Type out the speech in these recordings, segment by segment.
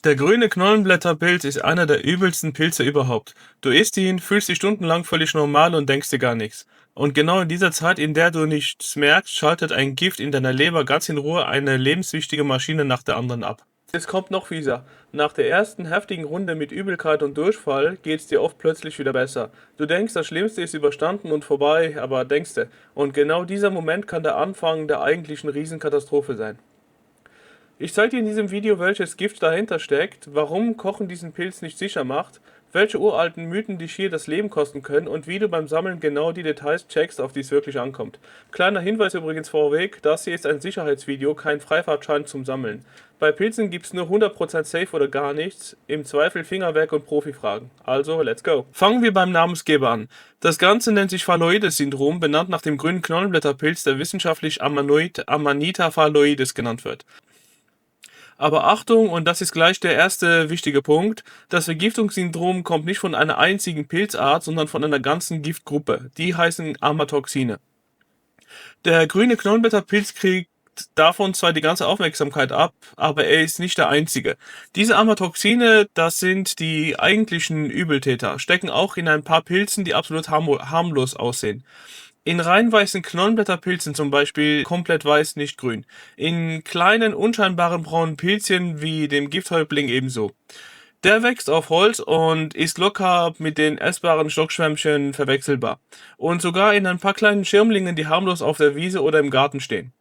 Der grüne Knollenblätterpilz ist einer der übelsten Pilze überhaupt. Du isst ihn, fühlst dich stundenlang völlig normal und denkst dir gar nichts. Und genau in dieser Zeit, in der du nichts merkst, schaltet ein Gift in deiner Leber ganz in Ruhe eine lebenswichtige Maschine nach der anderen ab. Es kommt noch fieser. Nach der ersten heftigen Runde mit Übelkeit und Durchfall geht's dir oft plötzlich wieder besser. Du denkst, das Schlimmste ist überstanden und vorbei, aber denkste. Und genau dieser Moment kann der Anfang der eigentlichen Riesenkatastrophe sein. Ich zeige dir in diesem Video, welches Gift dahinter steckt, warum Kochen diesen Pilz nicht sicher macht, welche uralten Mythen dich hier das Leben kosten können und wie du beim Sammeln genau die Details checkst, auf die es wirklich ankommt. Kleiner Hinweis übrigens vorweg, das hier ist ein Sicherheitsvideo, kein Freifahrtschein zum Sammeln. Bei Pilzen gibt es nur 100% safe oder gar nichts, im Zweifel Fingerwerk und Profi-Fragen. Also, let's go. Fangen wir beim Namensgeber an. Das Ganze nennt sich Phaloides-Syndrom, benannt nach dem grünen Knollenblätterpilz, der wissenschaftlich Amanita phaloides genannt wird. Aber Achtung, und das ist gleich der erste wichtige Punkt, das Vergiftungssyndrom kommt nicht von einer einzigen Pilzart, sondern von einer ganzen Giftgruppe. Die heißen Amatoxine. Der grüne Knollenblätterpilz kriegt davon zwar die ganze Aufmerksamkeit ab, aber er ist nicht der einzige. Diese Amatoxine, das sind die eigentlichen Übeltäter, stecken auch in ein paar Pilzen, die absolut harmlos aussehen. In rein weißen Knollenblätterpilzen zum Beispiel komplett weiß, nicht grün. In kleinen, unscheinbaren braunen Pilzchen wie dem Gifthäuptling ebenso. Der wächst auf Holz und ist locker mit den essbaren Stockschwämmchen verwechselbar. Und sogar in ein paar kleinen Schirmlingen, die harmlos auf der Wiese oder im Garten stehen.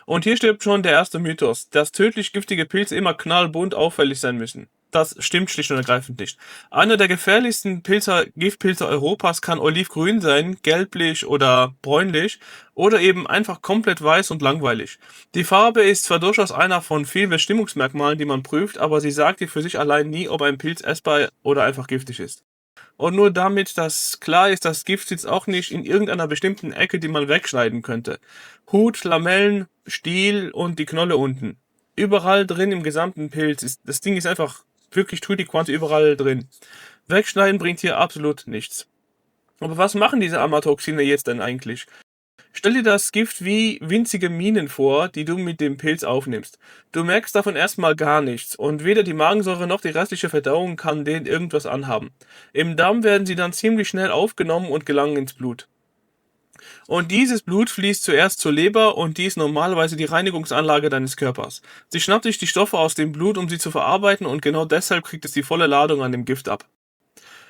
Und hier stirbt schon der erste Mythos, dass tödlich giftige Pilze immer knallbunt auffällig sein müssen. Das stimmt schlicht und ergreifend nicht. Einer der gefährlichsten Giftpilze Europas kann olivgrün sein, gelblich oder bräunlich oder eben einfach komplett weiß und langweilig. Die Farbe ist zwar durchaus einer von vielen Bestimmungsmerkmalen, die man prüft, aber sie sagt dir für sich allein nie, ob ein Pilz essbar oder einfach giftig ist. Und nur damit das klar ist, das Gift sitzt auch nicht in irgendeiner bestimmten Ecke, die man wegschneiden könnte. Hut, Lamellen, Stiel und die Knolle unten. Überall drin im gesamten Pilz. Das Ding ist einfach wirklich tutti quanti überall drin. Wegschneiden bringt hier absolut nichts. Aber was machen diese Amatoxine jetzt denn eigentlich? Stell dir das Gift wie winzige Minen vor, die du mit dem Pilz aufnimmst. Du merkst davon erstmal gar nichts und weder die Magensäure noch die restliche Verdauung kann denen irgendwas anhaben. Im Darm werden sie dann ziemlich schnell aufgenommen und gelangen ins Blut. Und dieses Blut fließt zuerst zur Leber und die ist normalerweise die Reinigungsanlage deines Körpers. Sie schnappt sich die Stoffe aus dem Blut, um sie zu verarbeiten und genau deshalb kriegt es die volle Ladung an dem Gift ab.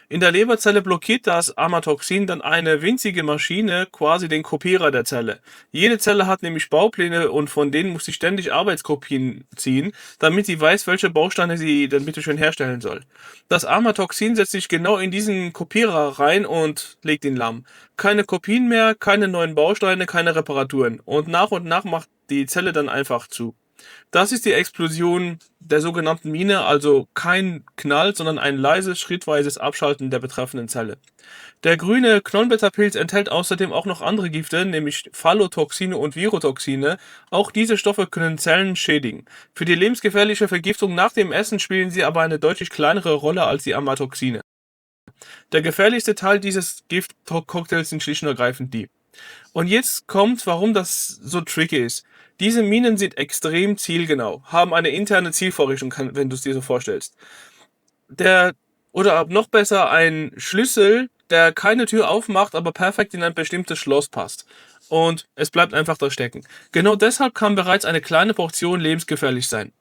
In der Leberzelle blockiert das Amatoxin dann eine winzige Maschine, quasi den Kopierer der Zelle. Jede Zelle hat nämlich Baupläne und von denen muss sie ständig Arbeitskopien ziehen, damit sie weiß, welche Bausteine sie dann bitteschön herstellen soll. Das Amatoxin setzt sich genau in diesen Kopierer rein und legt ihn lahm. Keine Kopien mehr, keine neuen Bausteine, keine Reparaturen. Und nach macht die Zelle dann einfach zu. Das ist die Explosion der sogenannten Mine, also kein Knall, sondern ein leises, schrittweises Abschalten der betreffenden Zelle. Der grüne Knollenblätterpilz enthält außerdem auch noch andere Gifte, nämlich Phallotoxine und Virotoxine. Auch diese Stoffe können Zellen schädigen. Für die lebensgefährliche Vergiftung nach dem Essen spielen sie aber eine deutlich kleinere Rolle als die Amatoxine. Der gefährlichste Teil dieses Giftcocktails sind schlicht und ergreifend die. Und jetzt kommt, warum das so tricky ist. Diese Minen sind extrem zielgenau, haben eine interne Zielvorrichtung, wenn du es dir so vorstellst. Oder noch besser, ein Schlüssel, der keine Tür aufmacht, aber perfekt in ein bestimmtes Schloss passt. Und es bleibt einfach da stecken. Genau deshalb kann bereits eine kleine Portion lebensgefährlich sein.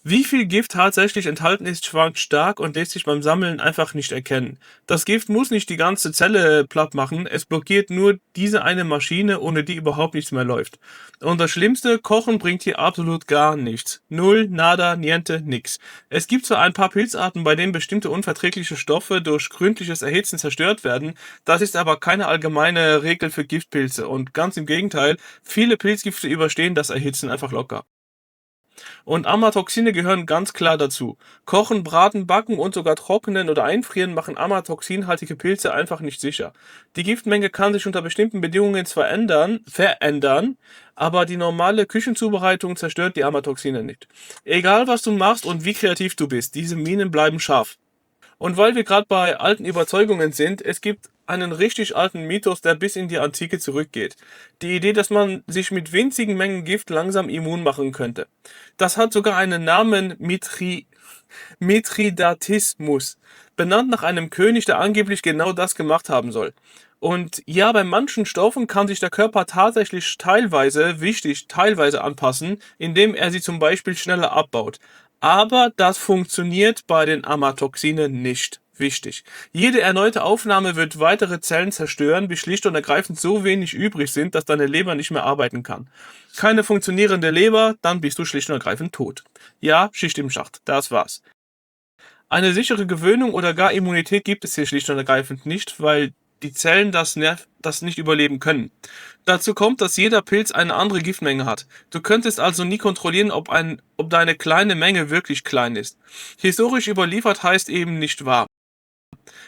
Wie viel Gift tatsächlich enthalten ist, schwankt stark und lässt sich beim Sammeln einfach nicht erkennen. Das Gift muss nicht die ganze Zelle platt machen, es blockiert nur diese eine Maschine, ohne die überhaupt nichts mehr läuft. Und das Schlimmste, Kochen bringt hier absolut gar nichts. Null, nada, niente, nix. Es gibt zwar ein paar Pilzarten, bei denen bestimmte unverträgliche Stoffe durch gründliches Erhitzen zerstört werden, das ist aber keine allgemeine Regel für Giftpilze und ganz im Gegenteil, viele Pilzgifte überstehen das Erhitzen einfach locker. Und Amatoxine gehören ganz klar dazu. Kochen, braten, backen und sogar trocknen oder einfrieren machen amatoxinhaltige Pilze einfach nicht sicher. Die Giftmenge kann sich unter bestimmten Bedingungen zwar verändern, aber die normale Küchenzubereitung zerstört die Amatoxine nicht. Egal was du machst und wie kreativ du bist, diese Minen bleiben scharf. Und weil wir gerade bei alten Überzeugungen sind, es gibt einen richtig alten Mythos, der bis in die Antike zurückgeht. Die Idee, dass man sich mit winzigen Mengen Gift langsam immun machen könnte. Das hat sogar einen Namen, Mithridatismus, benannt nach einem König, der angeblich genau das gemacht haben soll. Und ja, bei manchen Stoffen kann sich der Körper tatsächlich teilweise, wichtig, teilweise anpassen, indem er sie zum Beispiel schneller abbaut. Aber das funktioniert bei den Amatoxinen nicht. Wichtig. Jede erneute Aufnahme wird weitere Zellen zerstören, bis schlicht und ergreifend so wenig übrig sind, dass deine Leber nicht mehr arbeiten kann. Keine funktionierende Leber, dann bist du schlicht und ergreifend tot. Ja, Schicht im Schacht, das war's. Eine sichere Gewöhnung oder gar Immunität gibt es hier schlicht und ergreifend nicht, weil die Zellen das nicht überleben können. Dazu kommt, dass jeder Pilz eine andere Giftmenge hat. Du könntest also nie kontrollieren, ob deine kleine Menge wirklich klein ist. Historisch überliefert heißt eben nicht wahr.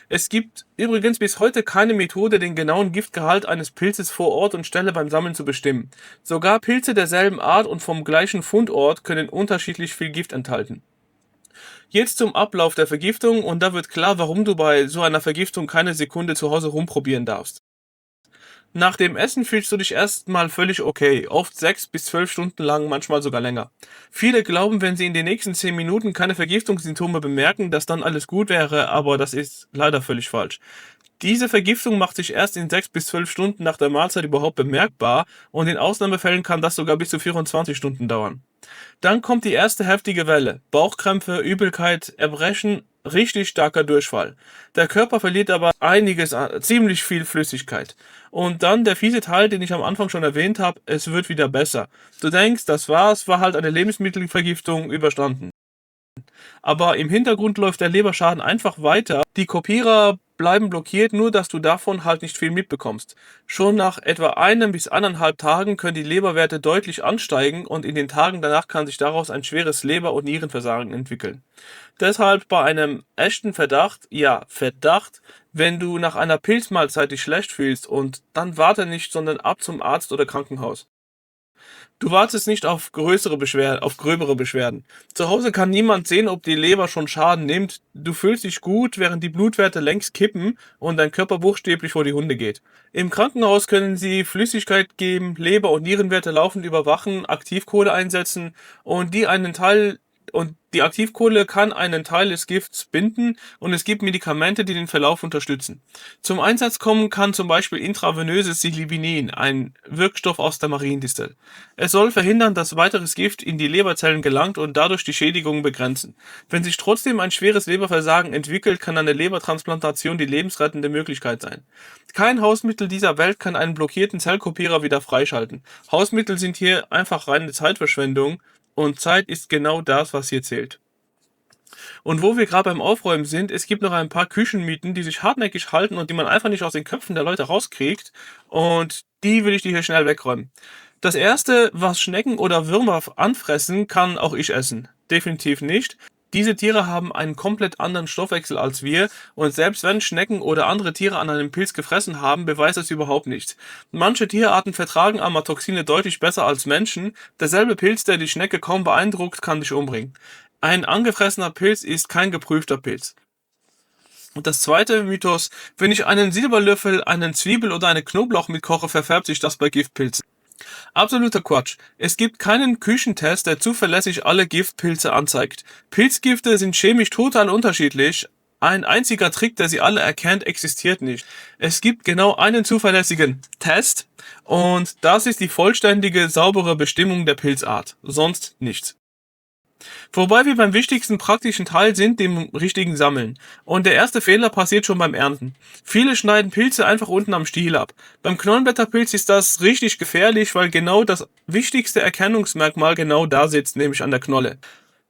Es gibt übrigens bis heute keine Methode, den genauen Giftgehalt eines Pilzes vor Ort und Stelle beim Sammeln zu bestimmen. Sogar Pilze derselben Art und vom gleichen Fundort können unterschiedlich viel Gift enthalten. Jetzt zum Ablauf der Vergiftung und da wird klar, warum du bei so einer Vergiftung keine Sekunde zu Hause rumprobieren darfst. Nach dem Essen fühlst du dich erstmal völlig okay, oft 6 bis 12 Stunden lang, manchmal sogar länger. Viele glauben, wenn sie in den nächsten 10 Minuten keine Vergiftungssymptome bemerken, dass dann alles gut wäre, aber das ist leider völlig falsch. Diese Vergiftung macht sich erst in 6 bis 12 Stunden nach der Mahlzeit überhaupt bemerkbar und in Ausnahmefällen kann das sogar bis zu 24 Stunden dauern. Dann kommt die erste heftige Welle. Bauchkrämpfe, Übelkeit, Erbrechen, richtig starker Durchfall. Der Körper verliert aber ziemlich viel Flüssigkeit. Und dann der fiese Teil, den ich am Anfang schon erwähnt habe, es wird wieder besser. Du denkst, das war's, war halt eine Lebensmittelvergiftung, überstanden. Aber im Hintergrund läuft der Leberschaden einfach weiter. Die Kopierer bleiben blockiert, nur dass du davon halt nicht viel mitbekommst. Schon nach etwa 1 bis 1,5 Tagen können die Leberwerte deutlich ansteigen und in den Tagen danach kann sich daraus ein schweres Leber- und Nierenversagen entwickeln. Deshalb bei einem echten Verdacht, ja, Verdacht, wenn du nach einer Pilzmahlzeit dich schlecht fühlst und dann warte nicht, sondern ab zum Arzt oder Krankenhaus. Du wartest nicht auf gröbere Beschwerden. Zu Hause kann niemand sehen, ob die Leber schon Schaden nimmt. Du fühlst dich gut, während die Blutwerte längst kippen und dein Körper buchstäblich vor die Hunde geht. Im Krankenhaus können sie Flüssigkeit geben, Leber- und Nierenwerte laufend überwachen, Aktivkohle einsetzen und die Aktivkohle kann einen Teil des Gifts binden und es gibt Medikamente, die den Verlauf unterstützen. Zum Einsatz kommen kann zum Beispiel intravenöses Silibinin, ein Wirkstoff aus der Mariendistel. Es soll verhindern, dass weiteres Gift in die Leberzellen gelangt und dadurch die Schädigungen begrenzen. Wenn sich trotzdem ein schweres Leberversagen entwickelt, kann eine Lebertransplantation die lebensrettende Möglichkeit sein. Kein Hausmittel dieser Welt kann einen blockierten Zellkopierer wieder freischalten. Hausmittel sind hier einfach reine Zeitverschwendung und Zeit ist genau das, was hier zählt. Und wo wir gerade beim Aufräumen sind, es gibt noch ein paar Küchenmythen, die sich hartnäckig halten und die man einfach nicht aus den Köpfen der Leute rauskriegt. Und die will ich dir hier schnell wegräumen. Das erste, was Schnecken oder Würmer anfressen, kann auch ich essen. Definitiv nicht. Diese Tiere haben einen komplett anderen Stoffwechsel als wir und selbst wenn Schnecken oder andere Tiere an einem Pilz gefressen haben, beweist das überhaupt nichts. Manche Tierarten vertragen Amatoxine deutlich besser als Menschen. Derselbe Pilz, der die Schnecke kaum beeindruckt, kann dich umbringen. Ein angefressener Pilz ist kein geprüfter Pilz. Und das zweite Mythos, wenn ich einen Silberlöffel, einen Zwiebel oder eine Knoblauch mitkoche, verfärbt sich das bei Giftpilzen. Absoluter Quatsch. Es gibt keinen Küchentest, der zuverlässig alle Giftpilze anzeigt. Pilzgifte sind chemisch total unterschiedlich. Ein einziger Trick, der sie alle erkennt, existiert nicht. Es gibt genau einen zuverlässigen Test und das ist die vollständige, saubere Bestimmung der Pilzart. Sonst nichts. Wobei wir beim wichtigsten praktischen Teil sind, dem richtigen Sammeln. Und der erste Fehler passiert schon beim Ernten. Viele schneiden Pilze einfach unten am Stiel ab. Beim Knollenblätterpilz ist das richtig gefährlich, weil genau das wichtigste Erkennungsmerkmal genau da sitzt, nämlich an der Knolle.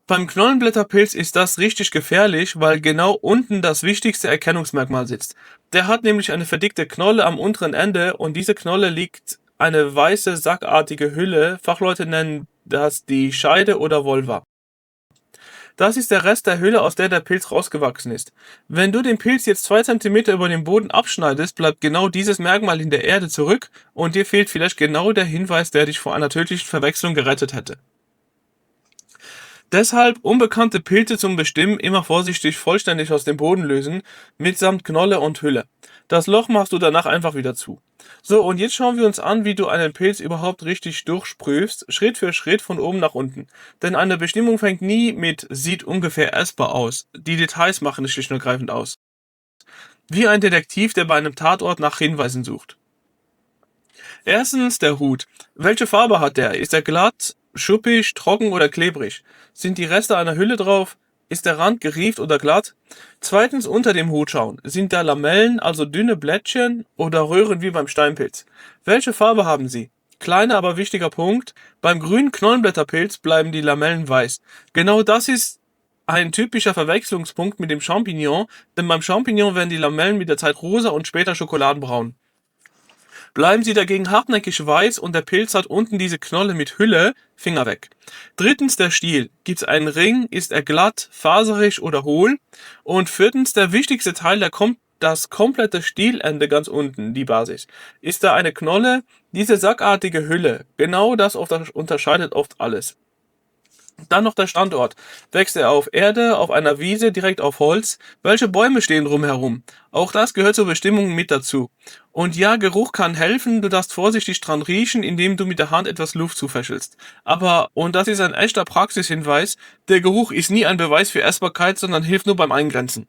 Beim Knollenblätterpilz ist das richtig gefährlich, weil genau unten das wichtigste Erkennungsmerkmal sitzt. Der hat nämlich eine verdickte Knolle am unteren Ende und diese Knolle liegt eine weiße sackartige Hülle. Fachleute nennen das die Scheide oder Vulva. Das ist der Rest der Hülle, aus der der Pilz rausgewachsen ist. Wenn du den Pilz jetzt 2 Zentimeter über dem Boden abschneidest, bleibt genau dieses Merkmal in der Erde zurück und dir fehlt vielleicht genau der Hinweis, der dich vor einer tödlichen Verwechslung gerettet hätte. Deshalb unbekannte Pilze zum Bestimmen immer vorsichtig vollständig aus dem Boden lösen, mitsamt Knolle und Hülle. Das Loch machst du danach einfach wieder zu. So, und jetzt schauen wir uns an, wie du einen Pilz überhaupt richtig durchprüfst, Schritt für Schritt von oben nach unten. Denn eine Bestimmung fängt nie mit sieht ungefähr essbar aus. Die Details machen es schlicht und ergreifend aus. Wie ein Detektiv, der bei einem Tatort nach Hinweisen sucht. Erstens der Hut. Welche Farbe hat der? Ist er glatt, schuppig, trocken oder klebrig? Sind die Reste einer Hülle drauf? Ist der Rand gerieft oder glatt? Zweitens unter dem Hut schauen. Sind da Lamellen, also dünne Blättchen oder Röhren wie beim Steinpilz? Welche Farbe haben sie? Kleiner, aber wichtiger Punkt. Beim grünen Knollenblätterpilz bleiben die Lamellen weiß. Genau das ist ein typischer Verwechslungspunkt mit dem Champignon, denn beim Champignon werden die Lamellen mit der Zeit rosa und später schokoladenbraun. Bleiben sie dagegen hartnäckig weiß und der Pilz hat unten diese Knolle mit Hülle, Finger weg. Drittens der Stiel. Gibt's einen Ring? Ist er glatt, faserig oder hohl? Und viertens der wichtigste Teil, das komplette Stielende ganz unten, die Basis. Ist da eine Knolle? Diese sackartige Hülle. Genau das unterscheidet oft alles. Dann noch der Standort. Wächst er auf Erde, auf einer Wiese, direkt auf Holz? Welche Bäume stehen drumherum? Auch das gehört zur Bestimmung mit dazu. Und ja, Geruch kann helfen, du darfst vorsichtig dran riechen, indem du mit der Hand etwas Luft zufächelst. Aber, und das ist ein echter Praxishinweis, der Geruch ist nie ein Beweis für Essbarkeit, sondern hilft nur beim Eingrenzen.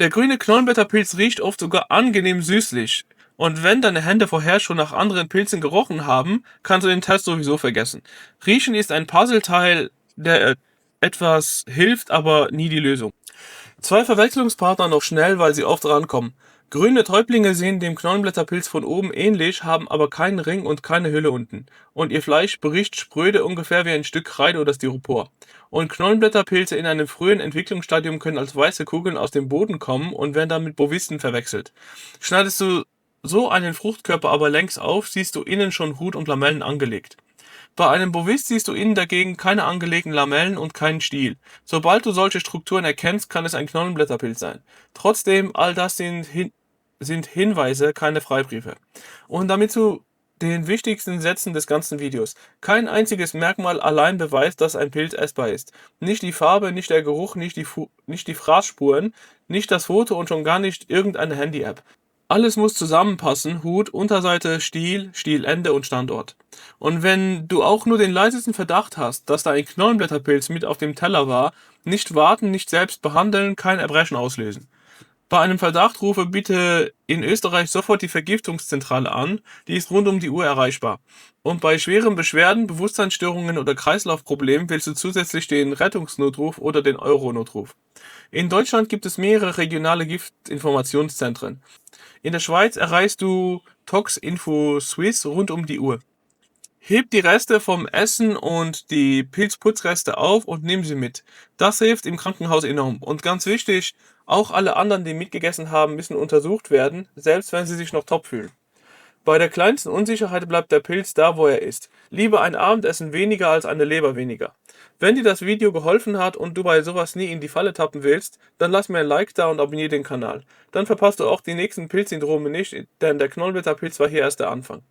Der grüne Knollenblätterpilz riecht oft sogar angenehm süßlich. Und wenn deine Hände vorher schon nach anderen Pilzen gerochen haben, kannst du den Test sowieso vergessen. Riechen ist ein Puzzleteil, der etwas hilft, aber nie die Lösung. Zwei Verwechslungspartner noch schnell, weil sie oft rankommen. Grüne Täublinge sehen dem Knollenblätterpilz von oben ähnlich, haben aber keinen Ring und keine Hülle unten. Und ihr Fleisch bricht spröde ungefähr wie ein Stück Kreide oder Styropor. Und Knollenblätterpilze in einem frühen Entwicklungsstadium können als weiße Kugeln aus dem Boden kommen und werden dann mit Bovisten verwechselt. Schneidest du so einen Fruchtkörper aber längs auf, siehst du innen schon Hut und Lamellen angelegt. Bei einem Bovist siehst du innen dagegen keine angelegten Lamellen und keinen Stiel. Sobald du solche Strukturen erkennst, kann es ein Knollenblätterpilz sein. Trotzdem, all das sind Hinweise, keine Freibriefe. Und damit zu den wichtigsten Sätzen des ganzen Videos. Kein einziges Merkmal allein beweist, dass ein Pilz essbar ist. Nicht die Farbe, nicht der Geruch, nicht die Fraßspuren, nicht das Foto und schon gar nicht irgendeine Handy-App. Alles muss zusammenpassen, Hut, Unterseite, Stiel, Stielende und Standort. Und wenn du auch nur den leisesten Verdacht hast, dass da ein Knollenblätterpilz mit auf dem Teller war, nicht warten, nicht selbst behandeln, kein Erbrechen auslösen. Bei einem Verdacht rufe bitte in Österreich sofort die Vergiftungszentrale an, die ist rund um die Uhr erreichbar. Und bei schweren Beschwerden, Bewusstseinsstörungen oder Kreislaufproblemen wählst du zusätzlich den Rettungsnotruf oder den Euronotruf. In Deutschland gibt es mehrere regionale Giftinformationszentren. In der Schweiz erreichst du Toxinfo Suisse rund um die Uhr. Heb die Reste vom Essen und die Pilzputzreste auf und nimm sie mit. Das hilft im Krankenhaus enorm. Und ganz wichtig, auch alle anderen, die mitgegessen haben, müssen untersucht werden, selbst wenn sie sich noch top fühlen. Bei der kleinsten Unsicherheit bleibt der Pilz da, wo er ist. Lieber ein Abendessen weniger als eine Leber weniger. Wenn dir das Video geholfen hat und du bei sowas nie in die Falle tappen willst, dann lass mir ein Like da und abonniere den Kanal. Dann verpasst du auch die nächsten Pilzsyndrome nicht, denn der Knollenblätterpilz war hier erst der Anfang.